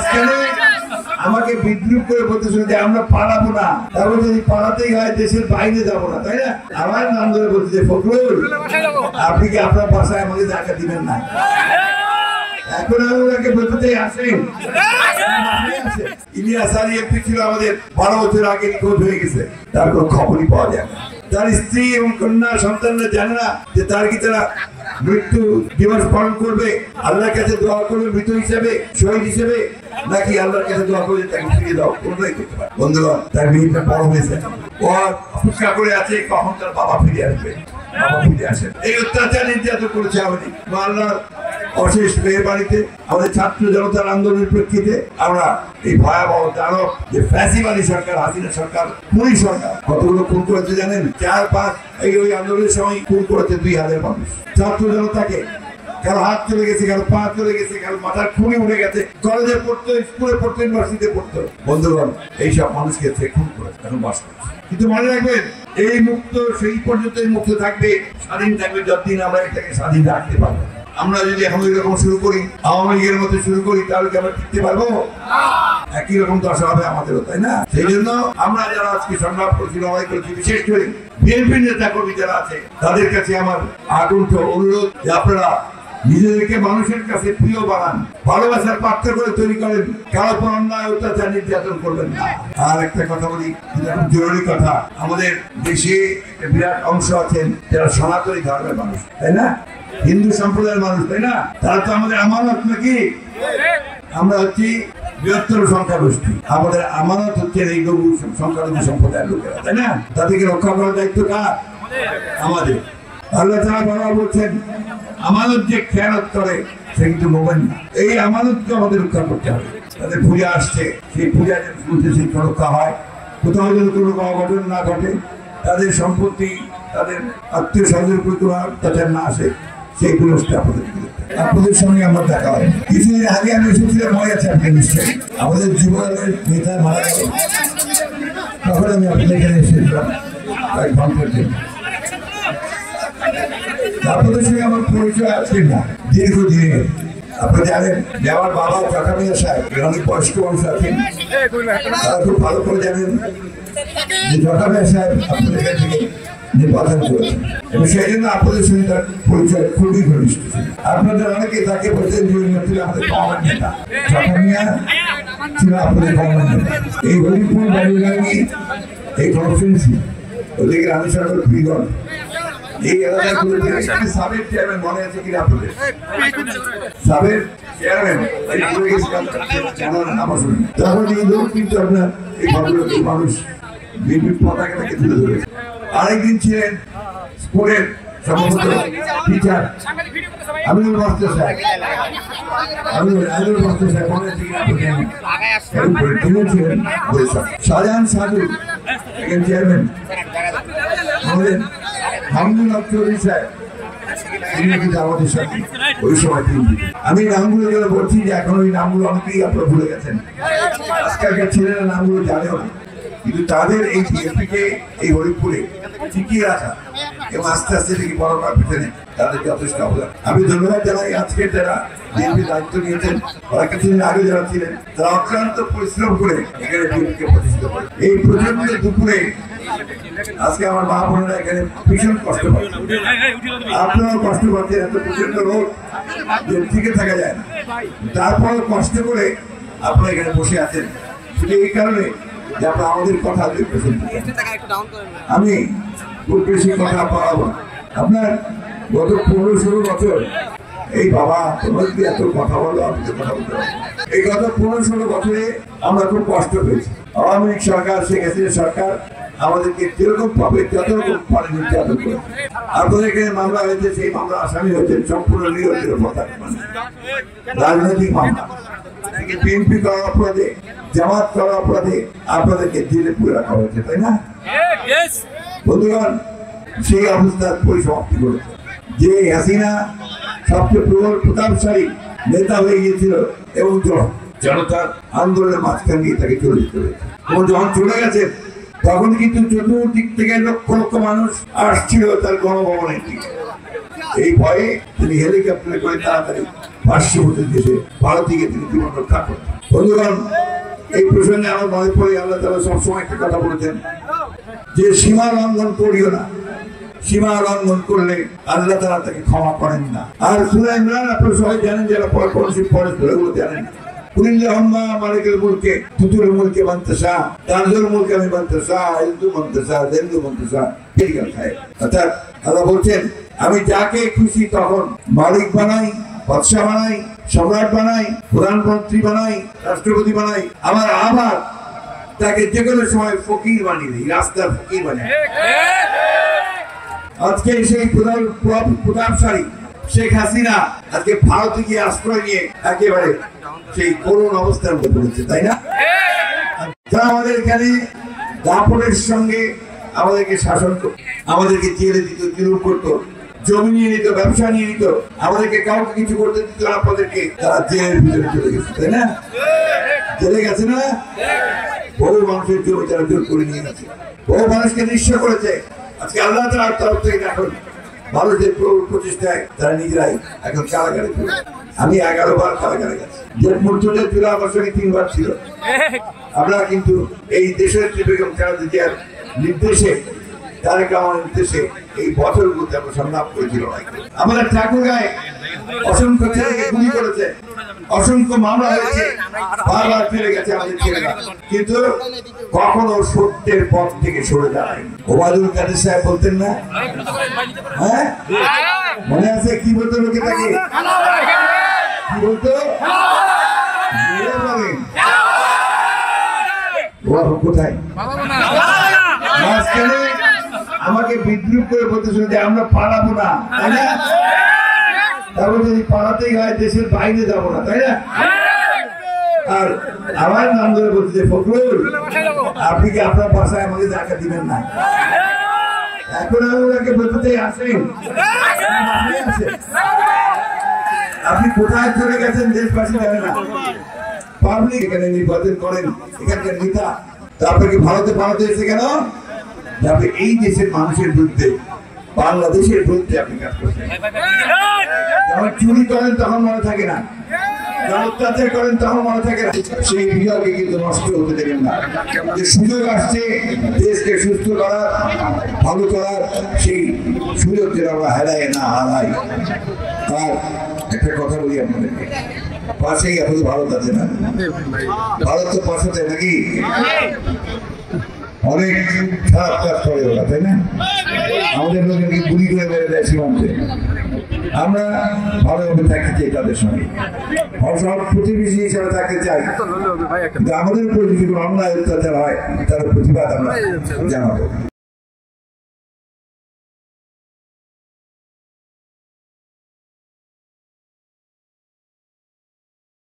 মাঝখানে আমাকে বিদ্রুপ করে বলতেছিল যে আমরা পালাবো না, তারপর যদি পালাতেই হয় দেশের বাইরে যাবো না, তাই না? আমার নাম ধরে বলছে যে ফখরুল আপনি কি আপনার বাসায় আমাকে জায়গা দিবেন না? এখন আমি ওনাকে বলতে চাই আসেন। ইলিয়াস আলী এমপি ছিল আমাদের 12 বছর আগে নিখোঁজ হয়ে গেছে, তার কোনো খবরই পাওয়া যায় না। তার স্ত্রী এবং কন্যা সন্তানরা জানে না যে তার কি তারা মৃত্যু দিবস পালন করবে, আল্লাহর কাছে দোয়া করবে মৃত হিসেবে, শহীদ হিসেবে, নাকি আল্লাহর কাছে দোয়া করবে তাকে ফিরিয়ে দাও, কোনটাই করতে পারে। বন্ধুগণ, তার মেয়েটা বড় হয়েছে, ও অপেক্ষা করে আছে কখন তার বাবা ফিরে আসবে। বাবা ফিরে আসেন। এই অত্যাচার নির্যাতন করেছে আমাদের আল্লাহর অশেষ মেহেরবানিতে আমাদের ছাত্র জনতার আন্দোলনের প্রেক্ষিতে আমরা এই ভয়াবহ দানব যে ফ্যাসিবাদী সরকার, হাসিনা সরকার, পুলিশ সরকার কতগুলো খুন করেছে জানেন? 4-5 ওই আন্দোলনের সময় খুন করেছে 2000 মানুষ ছাত্র জনতাকে। কারো হাত চলে গেছে, কারো পা চলে গেছে, কারো মাথার খুনি উঠে গেছে, কলেজে পড়তো, স্কুলে পড়তো, ইউনিভার্সিটিতে পড়তো। বন্ধুগণ, এইসব মানুষকে খুন করেছে, এখন বাস করছে। কিন্তু মনে রাখবেন, এই মুক্ত সেই পর্যন্তই মুক্ত থাকবে, স্বাধীন থাকবে যতদিন আমরা এটাকে স্বাধীন রাখতে পারবো। আমরা যদি এখন এরকম শুরু করি, আওয়ামী লীগের মতো শুরু করি, তাহলে কি আমরা টিকতে পারবো? একই রকম দশা হবে আমাদেরও, তাই না? সেই জন্য আমরা যারা আজকে সংগ্রাম করছি, লড়াই করছি, বিশেষ করে বিএনপি নেতা কর্মী যারা আছে, তাদের কাছে আমার আকুণ্ঠ অনুরোধ যে আপনারা নিজেদেরকে মানুষের কাছে প্রিয় বানান, ভালোবাসার পাত্র করে তৈরি করেন, কারো উপর অন্যায় অত্যাচার নির্যাতন করবেন না। আর একটা কথা বলি, খুব জরুরি কথা, আমাদের দেশে বিরাট অংশ আছেন যারা সনাতনী ধর্মের মানুষ, তাই না? হিন্দু সম্প্রদায়ের মানুষ, তাই না? তারা তো আমাদের আমানত নাকি? আমরা হচ্ছি বৃহত্তর সংখ্যাগোষ্ঠী, আমাদের আমানত হচ্ছে এই সংখ্যালঘু সম্প্রদায়ের লোকেরা, তাই না? তাদেরকে রক্ষা করার দায়িত্ব কার? আমাদের। আল্লাহ তাআলা বারবার বলছেন আমানত যে খেয়ানত করে সে কিন্তু মোমেন না। এই আমানতকে আমাদের রক্ষা করতে হবে। তাদের পূজা আসছে, সেই পূজা মধ্যে সেই রক্ষা হয়, কোথাও যেন কোনো অঘটন না ঘটে, তাদের সম্পত্তি, তাদের আত্মীয় স্বজনের প্রতি কোনো অত্যাচার না আসে, সেই ব্যবস্থা আপনাদের সঙ্গে আমার দেখা হয়। কিছুদিন আগে আমি এসেছিলাম, মনে আছে আপনি নিশ্চয়ই, আমাদের যুবদলের নেতা মারা গেল, তখন আমি আপনাদের এখানে এসেছিলাম কয়েক ঘন্টার জন্য। আপনাদের সঙ্গে আমার পরিচয় আছে না দীর্ঘদিনের। আপনি জানেন যে আমার বাবা কাকা মিয়া সাহেব অনেক বয়স্ক মানুষ আছেন, তারা খুব ভালো করে জানেন যে কাকা মিয়া সাহেব আপনাদের কাছে নির্বাচন করেছেন এবং সেই জন্য আপনাদের সঙ্গে তার পরিচয় খুবই ঘনিষ্ঠ ছিল। আপনাদের অনেকে তাকে বলছেন যে আমাদের গভর্নমেন্ট নেতা, কাকা মিয়া ছিল আপনাদের গভর্নমেন্ট নেতা। এই হরিপুর বাড়িগাঙ্গি এই কনফারেন্সে ওদিকে আমি সরকার ফ্রিগণ এই এলাকাগুলোতে সাবেক চেয়ারম্যান মনে আছে কিনা আপনাদের? সাবেক চেয়ারম্যান তখন এই লোক কিন্তু আপনার এই ভদ্রলোকের মানুষ বিএনপির পতাকাটাকে তুলে ধরেছে। আরেকদিন ছিলেন স্কুলের সম্ভবত টিচার আমিনুল মাস্টার সাহেব, আমিনুল মাস্টার সাহেব মনে আছে কিনা? তিনি ছিলেন শাহজাহান সাধু চেয়ারম্যান, আমাদের হামদুল্লাহ চৌধুরী সাহেব আমাদের সাথে ওই সময়। আমি নামগুলো যারা বলছি যে এখন ওই নামগুলো অনেকেই আপনারা ভুলে গেছেন, আজকালকার ছেলেরা নামগুলো জানেও না, কিন্তু তাদের এই বিএনপিকে এই হরিপুরে টিকিয়ে রাখা এবং আস্তে আস্তে থেকে বড় করার পিছনে তাদের যথেষ্ট অবদান। আমি ধন্যবাদ জানাই আজকের যারা বিএনপি দায়িত্ব নিয়েছেন, ওরা কিছুদিন আগে যারা ছিলেন, তারা অক্লান্ত পরিশ্রম করে এখানে বিএনপিকে প্রতিষ্ঠিত করে। এই প্রচন্ড দুপুরে আজকে আমার মা বোনেরা এখানে ভীষণ কষ্ট পাচ্ছে, আপনারাও কষ্ট পাচ্ছেন, এত প্রচন্ড রোদ যে টিকে থাকা যায় না, তারপর কষ্ট করে আপনারা এখানে বসে আছেন। শুধু এই কারণে যে আপনারা আমাদের কথা আমি খুব বেশি কথা পাবো। আপনার গত 15-16 বছর এই বাবা তোমার যদি এত কথা বলো, আপনি তো কথা বলতে পারবেন। এই গত 15-16 বছরে আমরা খুব কষ্ট পেয়েছি। আওয়ামী লীগ সরকার, শেখ হাসিনা সরকার আমাদেরকে যেরকম পাবে যত রকম পারে নির্যাতন করে। আপনাদের এখানে মামলা হয়েছে, সেই মামলা আসামি হয়েছেন সম্পূর্ণ নিরপেক্ষ রাজনৈতিক মামলা, বিএনপি করার অপরাধে, জামাত করার অপরাধে আপনাদেরকে জেলে পুরে রাখা হয়েছে, তাই না? বন্ধুগণ, সেই অবস্থার পরিসমাপ্তি করেছে যে হাসিনা সবচেয়ে প্রবল প্রতাপশালী নেতা হয়ে গিয়েছিল এবং জনতার আন্দোলনের মাঝখান দিয়ে তাকে চলে যেতে হয়েছে। এবং যখন চলে গেছে তখন কিন্তু চতুর্দিক থেকে লক্ষ লক্ষ মানুষ আসছিল তার গণভবনের দিকে এই ভয়ে তিনি হেলিকপ্টারে করে তাড়াতাড়ি পার্শ্ববর্তী দেশে ভারতীকে তিনি জীবন রক্ষা করতেন। বন্ধুগণ, এই প্রসঙ্গে আমার মনে পড়ে আল্লাহ তাআলা সবসময় একটা কথা বলেছেন যে সীমা লঙ্ঘন করিও না, সীমা লঙ্ঘন করলে আল্লাহ তাআলা তাকে ক্ষমা করেন না। আর সূরা ইমরান আপনারা সবাই জানেন, যারা পরে ওগুলো জানেন, কুলিল্লাহুম্মা মালিকুল মুলকি তুতুল মুলকি মান তাশা তানজুল মুলকি মান তাশা ইযু মান তাশা যাল্লু মান তাশা। অর্থাৎ আল্লাহ বলছেন আমি যাকে খুশি তখন মালিক বানাই, বাদশা বানাই, সম্রাট বানাই, প্রধানমন্ত্রী বানাই, রাষ্ট্রপতি বানাই, আবার তাকে যে কোনো সময় ফকির বানিয়ে দিই, রাস্তার ফকির বানিয়ে। আজকে সেই প্রতাপশালী শেখ হাসিনা আজকে ভারতে গিয়ে আশ্রয় নিয়ে একেবারে সেই করুণ অবস্থার মধ্যে পড়েছে, তাই না? যারা আমাদের এখানে দাপটের সঙ্গে আমাদেরকে শাসন করত, আমাদেরকে জেলে দিত, জুলুম করতো, জমি নিয়ে নিত, ব্যবসা নিয়ে নিত, আমাদেরকে কাউকে কিছু করতে দিত না, আমাদেরকে তারা জেলের ভিতরে চলে গেছে, তাই না? জেলে গেছে না? বহু মানুষের জমি তারা জোর করে নিয়ে গেছে, বহু মানুষকে নিঃস্ব করেছে। আজকে আল্লাহ তাআলার তরফ থেকে এখন মানুষদের প্রচেষ্টায় তারা নিজেরাই এখন কারাগারে। আমি 11 বার কারাগারে গেছি, যে মুহূর্তে চুলা আমার সঙ্গে 3 বার ছিল। আমরা কিন্তু এই দেশের বেগম খালেদা জিয়ার নির্দেশে, তারেক রহমানের নির্দেশে এই বছরগুলোতে আমরা সংগ্রাম করেছিল। আমাদের ঠাকুরগাঁয়ে অসংখ্য ছেলেকে গুলি করেছে, অসংখ্য মামলা হয়েছে, বারবার ফিরে গেছে আমাদের ছেলেরা, কিন্তু কখনো সত্যের পথ থেকে সরে যায়। ওবায়দুল কাদের সাহেব বলতেন না, হ্যাঁ মনে আছে কি বলতো লোকে তাকে, কি বলতো? কোথায় মাঝখানে আমাকে বিদ্রুপ করে বলতে শুনে যে আমরা পালাবো না, তাই না? তারপর যদি পালাতেই হয় দেশের বাইরে যাবো না, তাই না? আর আমার নাম ধরে বলছে যে ফখরুল আপনি কি আপনার বাসায় আমাকে জায়গা দিবেন না? এখন আমি ওনাকে বলতে আসেন, আপনি কোথায় চলে গেছেন দেশবাসী জানে না। পাবলিক এখানে নির্বাচন করেন, এখানকার নেতা, তারপরে কি ভারতে এসে কেন? আপনি এই দেশের মানুষের বিরুদ্ধে, বাংলাদেশের বিরুদ্ধে আপনি কাজ করছেন। যখন চুরি করেন তখন মনে থাকে না, অত্যাচার করেন তখন মনে থাকে না। সেই বিভাগে কিন্তু নষ্ট হতে দেবেন না। যে সুযোগ আসছে দেশকে সুস্থ করার, ভালো করার, সেই সুযোগ যেন আমরা হারাই না হারাই। আর একটা কথা বলি আপনাদেরকে, পাশেই আপনাদের ভারত আছে না? ভারত তো পাশে নাকি অনেক খারাপ কাজ করে ওরা, তাই না? আমাদের লোকের গুলি করে বেড়ে দেয় সীমান্তে। আমরা ভালোভাবে থাকতে চাই তাদের সঙ্গে, সব প্রতিবেশী হিসাবে থাকতে চাই, কিন্তু আমাদের উপর যদি কোনো অন্যায় অত্যাচার হয় তার প্রতিবাদ আমরা জানাবো।